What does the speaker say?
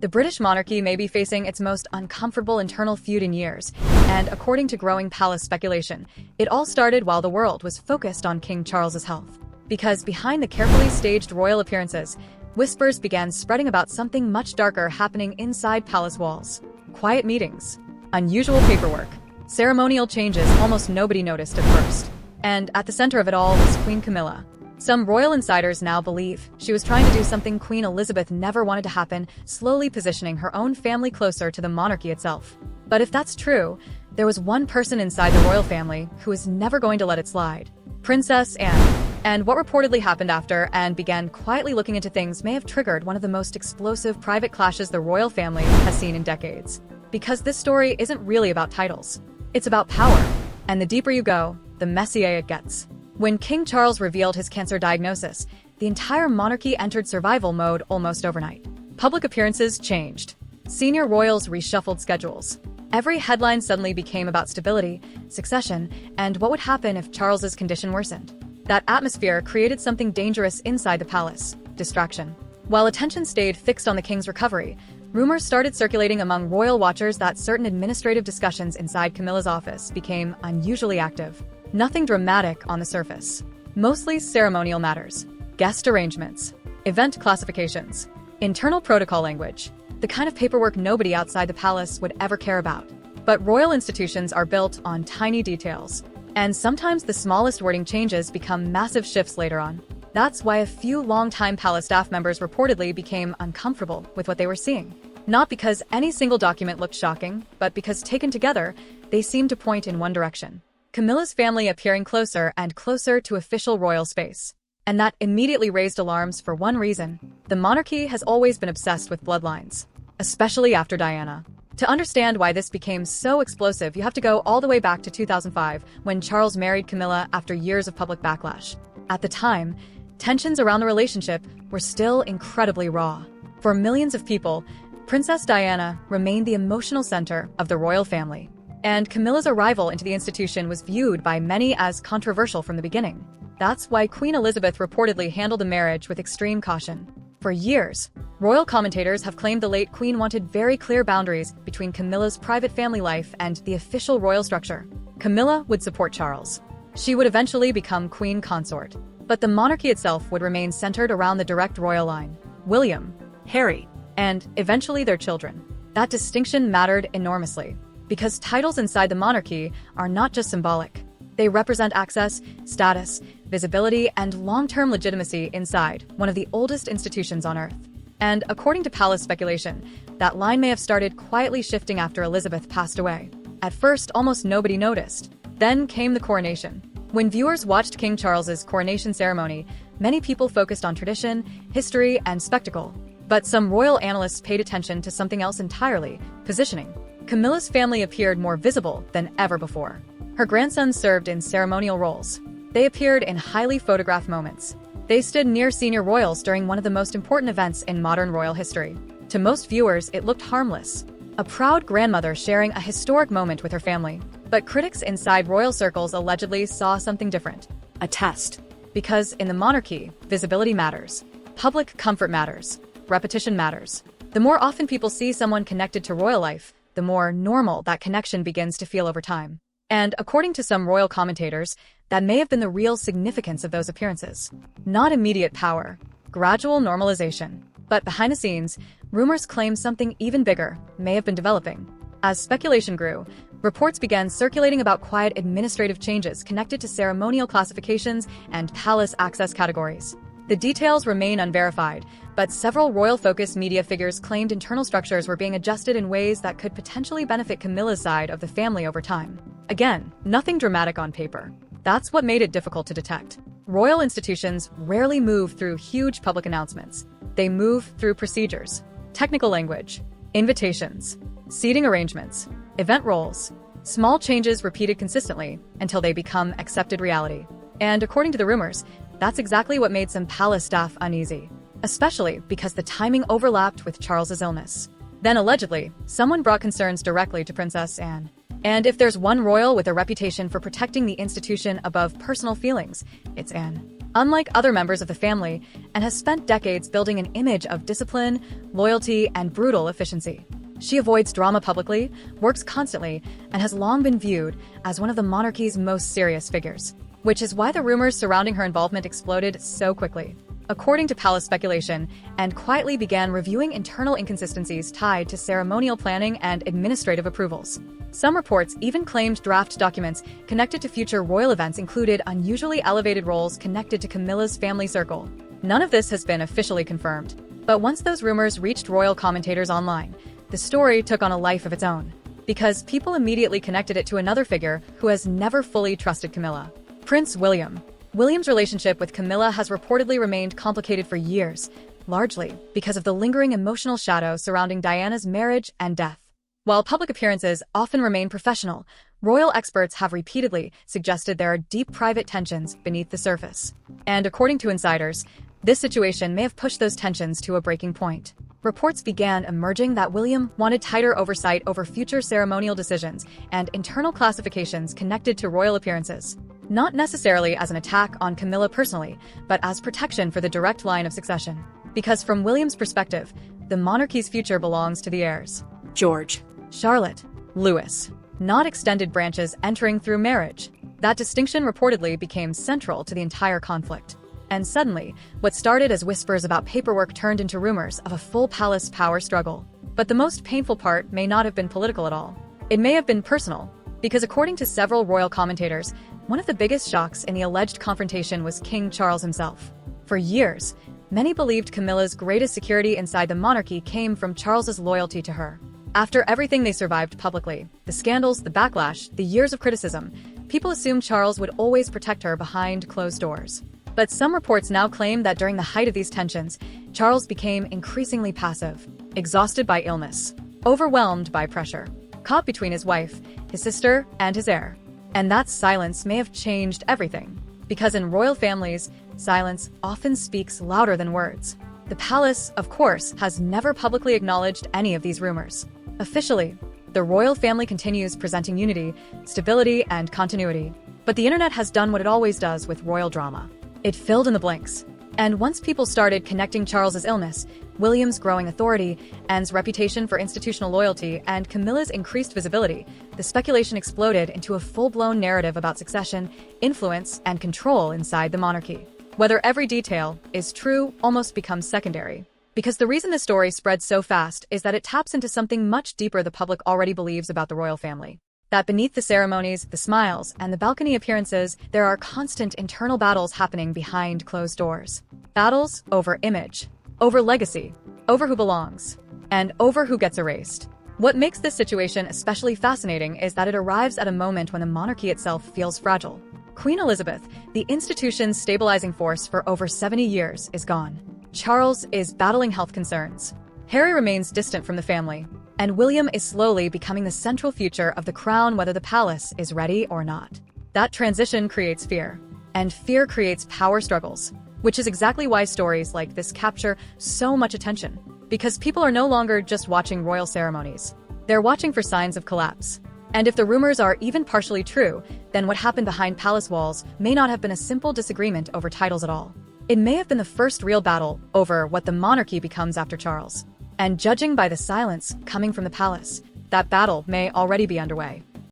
The British monarchy may be facing its most uncomfortable internal feud in years, and according to growing palace speculation, it all started while the world was focused on King Charles's health. Because behind the carefully staged royal appearances, whispers began spreading about something much darker happening inside palace walls. Quiet meetings, unusual paperwork, ceremonial changes almost nobody noticed at first. And at the center of it all was Queen Camilla. Some royal insiders now believe she was trying to do something Queen Elizabeth never wanted to happen, slowly positioning her own family closer to the monarchy itself. But if that's true, there was one person inside the royal family who was never going to let it slide. Princess Anne. And what reportedly happened after Anne began quietly looking into things may have triggered one of the most explosive private clashes the royal family has seen in decades. Because this story isn't really about titles. It's about power. And the deeper you go, the messier it gets. When King Charles revealed his cancer diagnosis, the entire monarchy entered survival mode almost overnight. Public appearances changed. Senior royals reshuffled schedules. Every headline suddenly became about stability, succession, and what would happen if Charles's condition worsened. That atmosphere created something dangerous inside the palace: distraction. While attention stayed fixed on the king's recovery, rumors started circulating among royal watchers that certain administrative discussions inside Camilla's office became unusually active. Nothing dramatic on the surface. Mostly ceremonial matters. Guest arrangements. Event classifications. Internal protocol language. The kind of paperwork nobody outside the palace would ever care about. But royal institutions are built on tiny details. And sometimes the smallest wording changes become massive shifts later on. That's why a few longtime palace staff members reportedly became uncomfortable with what they were seeing. Not because any single document looked shocking, but because taken together, they seemed to point in one direction. Camilla's family appearing closer and closer to official royal space. And that immediately raised alarms for one reason. The monarchy has always been obsessed with bloodlines, especially after Diana. To understand why this became so explosive, you have to go all the way back to 2005, when Charles married Camilla after years of public backlash. At the time, tensions around the relationship were still incredibly raw. For millions of people, Princess Diana remained the emotional center of the royal family. And Camilla's arrival into the institution was viewed by many as controversial from the beginning. That's why Queen Elizabeth reportedly handled the marriage with extreme caution. For years, royal commentators have claimed the late Queen wanted very clear boundaries between Camilla's private family life and the official royal structure. Camilla would support Charles. She would eventually become Queen Consort. But the monarchy itself would remain centered around the direct royal line: William, Harry, and eventually their children. That distinction mattered enormously, because titles inside the monarchy are not just symbolic. They represent access, status, visibility, and long-term legitimacy inside one of the oldest institutions on Earth. And according to palace speculation, that line may have started quietly shifting after Elizabeth passed away. At first, almost nobody noticed. Then came the coronation. When viewers watched King Charles's coronation ceremony, many people focused on tradition, history, and spectacle. But some royal analysts paid attention to something else entirely: positioning. Camilla's family appeared more visible than ever before. Her grandsons served in ceremonial roles. They appeared in highly photographed moments. They stood near senior royals during one of the most important events in modern royal history. To most viewers, it looked harmless. A proud grandmother sharing a historic moment with her family. But critics inside royal circles allegedly saw something different. A test. Because in the monarchy, visibility matters. Public comfort matters. Repetition matters. The more often people see someone connected to royal life, the more normal that connection begins to feel over time. And according to some royal commentators, that may have been the real significance of those appearances. Not immediate power, gradual normalization. But behind the scenes, rumors claim something even bigger may have been developing. As speculation grew, reports began circulating about quiet administrative changes connected to ceremonial classifications and palace access categories. The details remain unverified, but several royal-focused media figures claimed internal structures were being adjusted in ways that could potentially benefit Camilla's side of the family over time. Again, nothing dramatic on paper. That's what made it difficult to detect. Royal institutions rarely move through huge public announcements. They move through procedures, technical language, invitations, seating arrangements, event roles, small changes repeated consistently until they become accepted reality. And according to the rumors, that's exactly what made some palace staff uneasy, especially because the timing overlapped with Charles's illness. Then allegedly, someone brought concerns directly to Princess Anne. And if there's one royal with a reputation for protecting the institution above personal feelings, it's Anne. unlike other members of the family, and has spent decades building an image of discipline, loyalty, and brutal efficiency. She avoids drama publicly, works constantly, and has long been viewed as one of the monarchy's most serious figures, which is why the rumors surrounding her involvement exploded so quickly. According to palace speculation, and quietly began reviewing internal inconsistencies tied to ceremonial planning and administrative approvals. Some reports even claimed draft documents connected to future royal events included unusually elevated roles connected to Camilla's family circle. None of this has been officially confirmed, but once those rumors reached royal commentators online, the story took on a life of its own, because people immediately connected it to another figure who has never fully trusted Camilla: Prince William. William's relationship with Camilla has reportedly remained complicated for years, largely because of the lingering emotional shadow surrounding Diana's marriage and death. While public appearances often remain professional, royal experts have repeatedly suggested there are deep private tensions beneath the surface. And according to insiders, this situation may have pushed those tensions to a breaking point. Reports began emerging that William wanted tighter oversight over future ceremonial decisions and internal classifications connected to royal appearances, not necessarily as an attack on Camilla personally, but as protection for the direct line of succession. Because from William's perspective, the monarchy's future belongs to the heirs: George, Charlotte, Louis, not extended branches entering through marriage. That distinction reportedly became central to the entire conflict. And suddenly, what started as whispers about paperwork turned into rumors of a full palace power struggle. But the most painful part may not have been political at all. It may have been personal, because according to several royal commentators, one of the biggest shocks in the alleged confrontation was King Charles himself. For years, many believed Camilla's greatest security inside the monarchy came from Charles's loyalty to her. After everything they survived publicly, the scandals, the backlash, the years of criticism, people assumed Charles would always protect her behind closed doors. But some reports now claim that during the height of these tensions, Charles became increasingly passive, exhausted by illness, overwhelmed by pressure, caught between his wife, his sister, and his heir. And that silence may have changed everything, because in royal families, silence often speaks louder than words. The palace, of course, has never publicly acknowledged any of these rumors. Officially, the royal family continues presenting unity, stability, and continuity. But the internet has done what it always does with royal drama. It filled in the blanks. And once people started connecting Charles's illness, William's growing authority, Anne's reputation for institutional loyalty, and Camilla's increased visibility, the speculation exploded into a full-blown narrative about succession, influence, and control inside the monarchy. Whether every detail is true almost becomes secondary, because the reason the story spread so fast is that it taps into something much deeper the public already believes about the royal family. That beneath the ceremonies, the smiles, and the balcony appearances, there are constant internal battles happening behind closed doors. Battles over image, over legacy, over who belongs, and over who gets erased. What makes this situation especially fascinating is that it arrives at a moment when the monarchy itself feels fragile. Queen Elizabeth, the institution's stabilizing force for over 70 years, is gone. Charles is battling health concerns. Harry remains distant from the family. And William is slowly becoming the central future of the crown, whether the palace is ready or not. That transition creates fear, and fear creates power struggles, which is exactly why stories like this capture so much attention, because people are no longer just watching royal ceremonies. They're watching for signs of collapse. And if the rumors are even partially true, then what happened behind palace walls may not have been a simple disagreement over titles at all. It may have been the first real battle over what the monarchy becomes after Charles. And judging by the silence coming from the palace, that battle may already be underway.